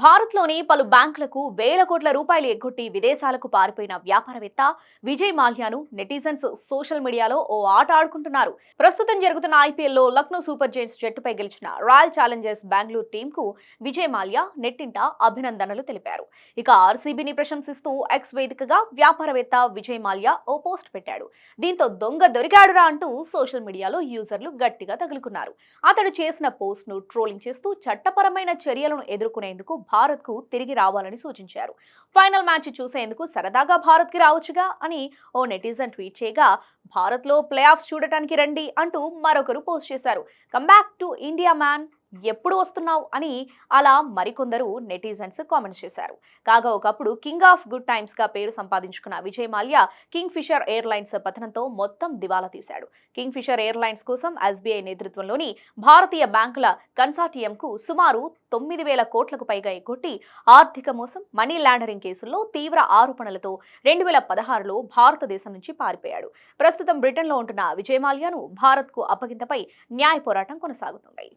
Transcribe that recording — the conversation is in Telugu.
భారత్లోని పలు బ్యాంకులకు వేల కోట్ల రూపాయలు ఎగ్గొట్టి విదేశాలకు పారిపోయిన వ్యాపారవేత్త విజయ్ మాల్యాను నెటిజన్స్ సోషల్ మీడియాలో ఓ ఆట ఆడుకుంటున్నారు. ప్రస్తుతం జరుగుతున్న ఐపీఎల్లో లక్నో సూపర్ జైంట్స్ జట్టుపై గెలిచిన రాయల్ ఛాలెంజర్స్ బెంగళూరు టీంకు విజయ్ మాల్యా నెట్టింట అభినందనలు తెలిపారు. ఇక ఆర్సీబీని ప్రశంసిస్తూ ఎక్స్ వేదికగా వ్యాపారవేత్త విజయ్ మాల్యా ఓ పోస్ట్ పెట్టాడు. దీంతో దొంగ దొరికాడురా అంటూ సోషల్ మీడియాలో యూజర్లు గట్టిగా తగులుకున్నారు. అతడు చేసిన పోస్ట్ ను ట్రోలింగ్ చేస్తూ చట్టపరమైన చర్యలను ఎదుర్కొనేందుకు భారత్ కు తిరిగి రావాలని సూచించారు. ఫైనల్ మ్యాచ్ చూసేందుకు సరదాగా భారత్ కి రావచ్చుగా అని ఓ నెటిజన్ ట్వీట్ చేయగా, భారత్ లో ప్లే ఆఫ్స్ చూడటానికి రండి అంటూ మరొకరు పోస్ట్ చేశారు. Come back to India man, ఎప్పుడు వస్తున్నావు అని అలా మరికొందరు నెటిజన్స్ కామెంట్స్ చేశారు. కాగా ఒకప్పుడు కింగ్ ఆఫ్ గుడ్ టైమ్స్ గా పేరు సంపాదించుకున్న Vijay Mallya Kingfisher Airlines పతనంతో మొత్తం దివాలా తీశాడు. కింగ్ ఫిషర్ ఎయిర్లైన్స్ కోసం ఎస్బీఐ నేతృత్వంలోని భారతీయ బ్యాంకుల కన్సార్టియంకు సుమారు 9,000 కోట్లకు పైగా ఎగ్గొట్టి ఆర్థిక మోసం, మనీ లాండరింగ్ కేసుల్లో తీవ్ర ఆరోపణలతో 2016లో భారతదేశం నుంచి పారిపోయాడు. ప్రస్తుతం బ్రిటన్లో ఉంటున్న విజయ్ మాల్యాను భారత్కు అప్పగింతపై న్యాయ పోరాటం కొనసాగుతుంది.